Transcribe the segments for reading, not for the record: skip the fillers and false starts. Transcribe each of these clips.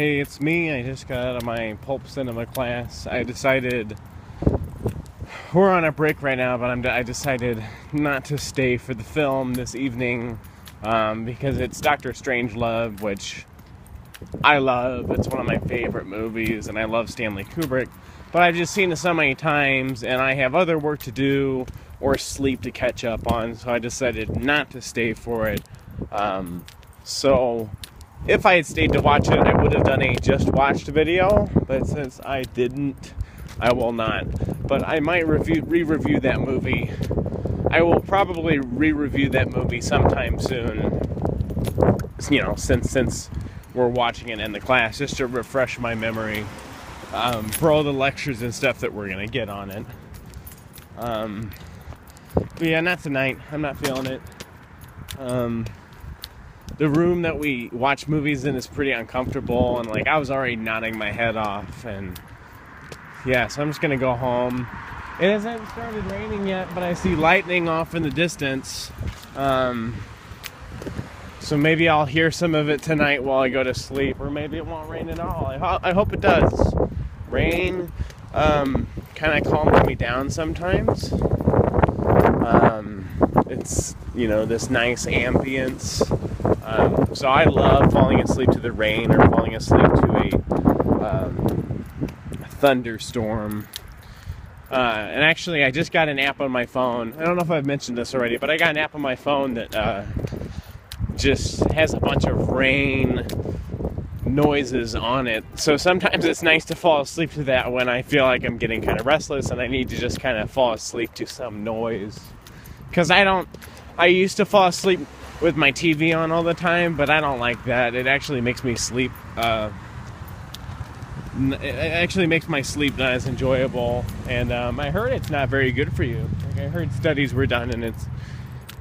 Hey, it's me. I just got out of my Pulp Cinema class. I decided we're on a break right now, but I decided not to stay for the film this evening because it's Doctor Strangelove, which I love. It's one of my favorite movies, and I love Stanley Kubrick. But I've just seen it so many times, and I have other work to do or sleep to catch up on, so I decided not to stay for it. So if I had stayed to watch it, I would have done a just watched video, but since I didn't, I will not. But I might re-review that movie. I will probably re-review that movie sometime soon, you know, since we're watching it in the class, just to refresh my memory for all the lectures and stuff that we're going to get on it. But yeah, not tonight. I'm not feeling it. The room that we watch movies in is pretty uncomfortable, and like I was already nodding my head off, and yeah, so I'm just gonna go home. It hasn't started raining yet, but I see lightning off in the distance, so maybe I'll hear some of it tonight while I go to sleep, or maybe it won't rain at all. I hope it does. Rain kind of calms me down sometimes. It's, you know, this nice ambience. So I love falling asleep to the rain or falling asleep to a thunderstorm. And actually, I just got an app on my phone. I don't know if I've mentioned this already, but I got an app on my phone that just has a bunch of rain noises on it. So sometimes it's nice to fall asleep to that when I feel like I'm getting kind of restless and I need to just kind of fall asleep to some noise. Because I used to fall asleep with my TV on all the time, but I don't like that. It actually makes me sleep, it actually makes my sleep not as enjoyable, and I heard it's not very good for you. Like, I heard studies were done and it's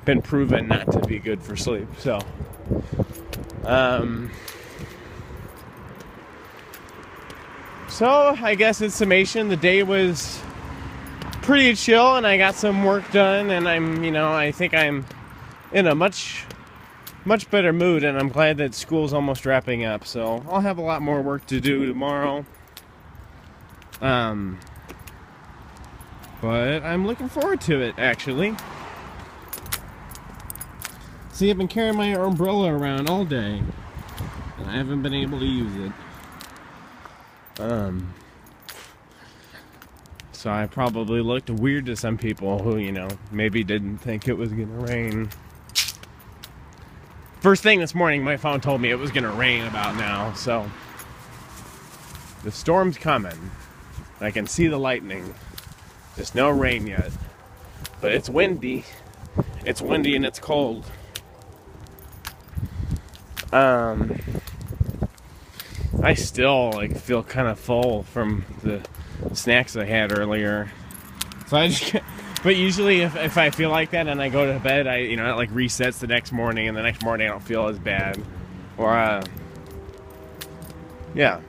been proven not to be good for sleep, so I guess in summation, the day was pretty chill and I got some work done, and I think I'm in a much better mood, and I'm glad that school's almost wrapping up, so I'll have a lot more work to do tomorrow. But I'm looking forward to it, actually. See, I've been carrying my umbrella around all day, and I haven't been able to use it. So I probably looked weird to some people who, maybe didn't think it was gonna rain. First thing this morning, my phone told me it was gonna rain about now, so the storm's coming. I can see the lightning. There's no rain yet, but it's windy. It's windy and it's cold. I still feel kind of full from the snacks I had earlier. So but usually if I feel like that and I go to bed, it resets the next morning, and the next morning I don't feel as bad. Or yeah.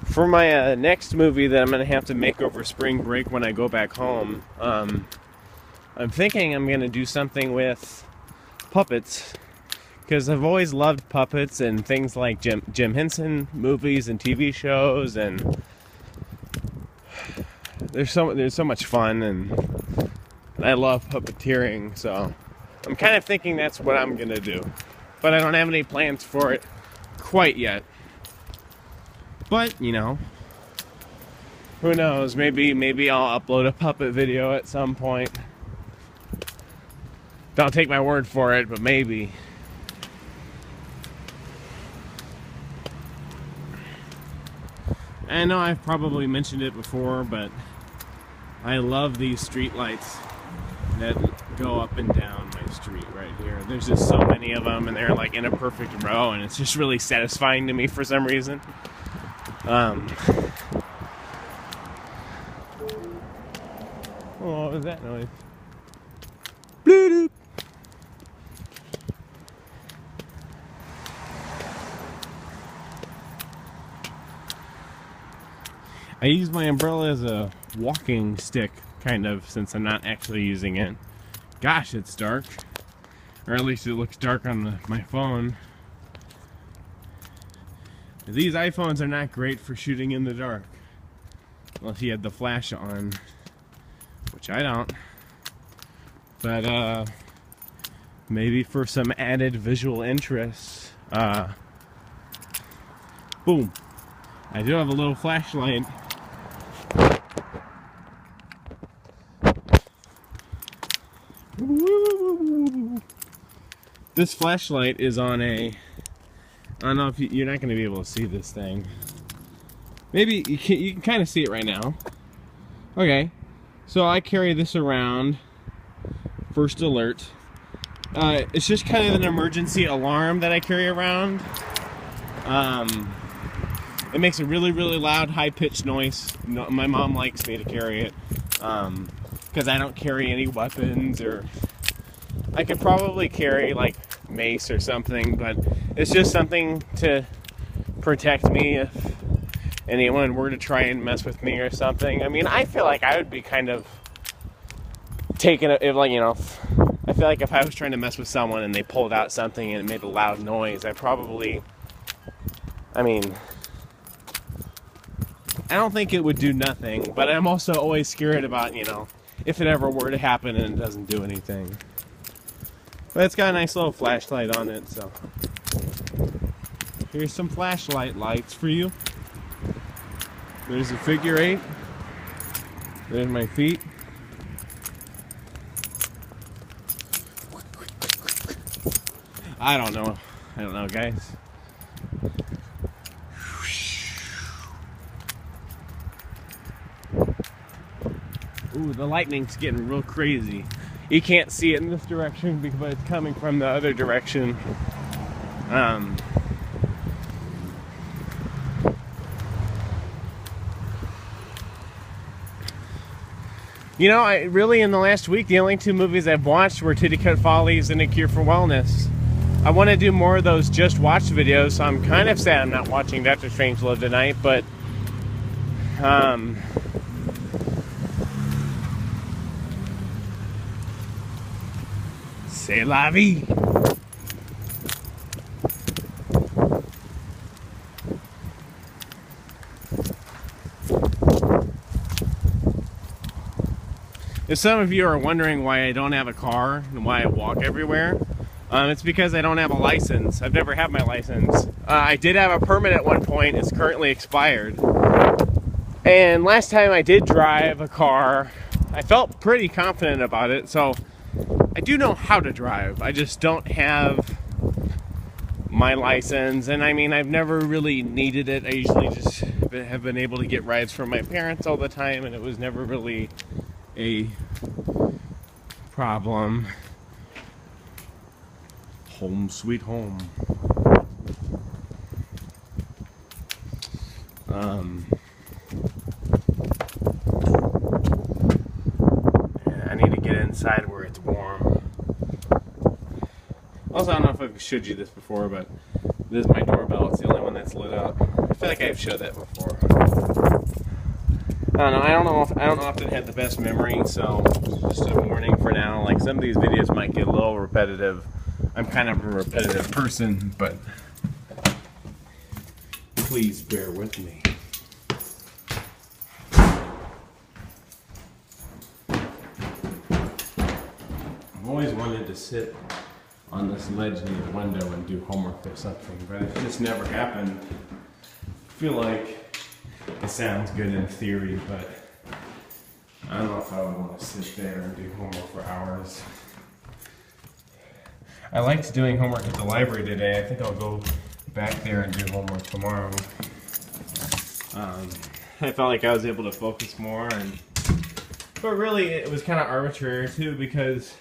For my next movie that I'm going to have to make over spring break when I go back home, I'm thinking I'm going to do something with puppets, because I've always loved puppets and things like Jim Henson movies and TV shows, and there's so much fun, and I love puppeteering, so I'm kind of thinking that's what I'm going to do. But I don't have any plans for it quite yet. But, who knows? Maybe I'll upload a puppet video at some point. Don't take my word for it, but maybe. I know I've probably mentioned it before, but I love these street lights that go up and down my street right here. There's just so many of them, and they're in a perfect row, and it's just really satisfying to me for some reason. What was that noise? Bloop. I use my umbrella as a walking stick, kind of, since I'm not actually using it. Gosh, it's dark. Or at least it looks dark on my phone. These iPhones are not great for shooting in the dark. Unless you had the flash on, which I don't. But, maybe for some added visual interest, boom. I do have a little flashlight. This flashlight is on a... I don't know if you're not going to be able to see this thing. Maybe you can kind of see it right now. Okay, so I carry this around. First alert. It's just kind of an emergency alarm that I carry around. It makes a really, really loud, high-pitched noise. No, my mom likes me to carry it because I don't carry any weapons, or I could probably carry like mace or something, but it's just something to protect me if anyone were to try and mess with me or something. I mean, I feel like I would be kind of taken, if like, you know, I feel like if I was trying to mess with someone and they pulled out something and it made a loud noise, I mean, I don't think it would do nothing, but I'm also always scared about, you know, if it ever were to happen and it doesn't do anything. But it's got a nice little flashlight on it, so here's some flashlight lights for you. There's a figure 8. There's my feet. I don't know, guys. Ooh, the lightning's getting real crazy. You can't see it in this direction because it's coming from the other direction. You know, really in the last week, the only 2 movies I've watched were Titty Cut Follies and A Cure for Wellness. I want to do more of those just watch videos, so I'm kind of sad I'm not watching Doctor Strangelove tonight, but c'est la vie. If some of you are wondering why I don't have a car and why I walk everywhere, it's because I don't have a license. I've never had my license. I did have a permit at one point. It's currently expired. And last time I did drive a car, I felt pretty confident about it. So I do know how to drive. I just don't have my license. And I mean, I've never really needed it. I usually just have been able to get rides from my parents all the time, and it was never really a problem. Home sweet home. I need to get inside where it's warm. Also, I don't know if I've showed you this before, but this is my doorbell. It's the only one that's lit up. I feel like I've showed that before. I don't know if I often have the best memory, so just a warning for now. Like, some of these videos might get a little repetitive. I'm kind of a repetitive person, but please bear with me. I've always wanted to sit on this ledge near the window and do homework or something, but it just never happened. I feel like it sounds good in theory, but I don't know if I would want to sit there and do homework for hours. I liked doing homework at the library today. I think I'll go back there and do homework tomorrow. I felt like I was able to focus more, but really it was kind of arbitrary too, because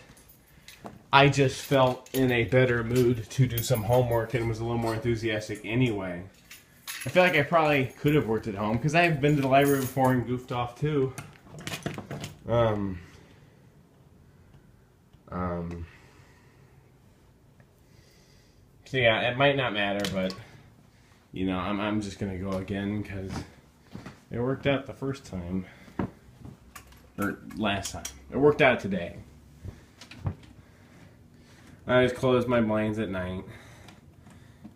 I just felt in a better mood to do some homework and was a little more enthusiastic anyway. I feel like I probably could have worked at home, because I've been to the library before and goofed off too. So yeah, it might not matter, but you know, I'm just gonna go again, because It worked out the first time. Or last time. It worked out today. I just close my blinds at night.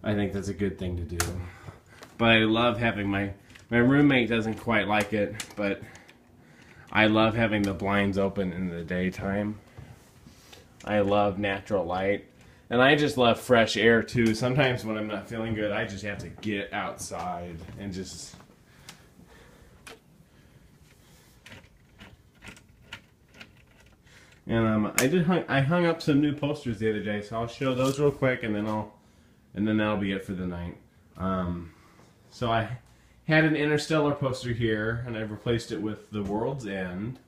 I think that's a good thing to do. But I love having my roommate doesn't quite like it, but I love having the blinds open in the daytime. I love natural light. And I just love fresh air too. Sometimes when I'm not feeling good, I just have to get outside and just... And I hung up some new posters the other day, so I'll show those real quick, and then that'll be it for the night. So I had an Interstellar poster here, and I've replaced it with The World's End.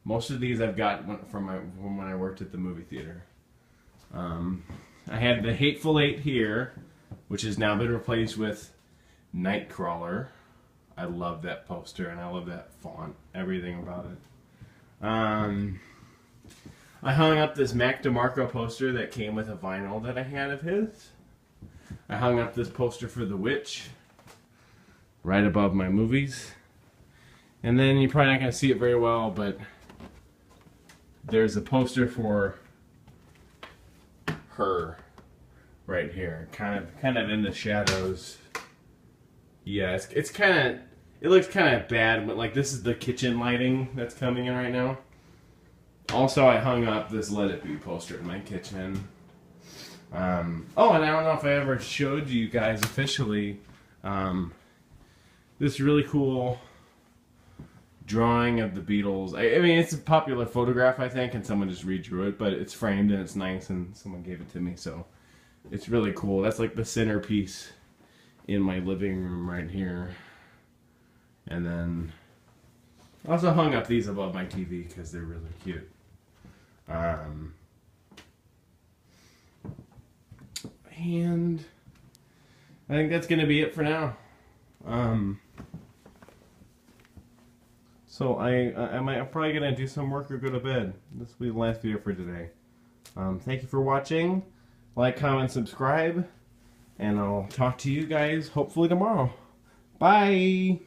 Most of these I've got from when I worked at the movie theater. I had The Hateful Eight here, which has now been replaced with Nightcrawler. I love that poster, and I love that font, everything about it. I hung up this Mac DeMarco poster that came with a vinyl that I had of his. I hung up this poster for The Witch right above my movies. And then you're probably not going to see it very well, but there's a poster for Her right here, kind of in the shadows. Yeah, it's kind of, it looks kind of bad, but like this is the kitchen lighting that's coming in right now. Also, I hung up this Let It Be poster in my kitchen. Oh, and I don't know if I ever showed you guys officially this really cool drawing of the Beatles. I mean, it's a popular photograph, I think, and someone just redrew it, but it's framed and it's nice, and someone gave it to me, so it's really cool. That's like the centerpiece in my living room right here. And then I also hung up these above my TV because they're really cute. And I think that's going to be it for now. So I'm probably going to do some work or go to bed. This will be the last video for today. Thank you for watching. Like, comment, subscribe. And I'll talk to you guys hopefully tomorrow. Bye!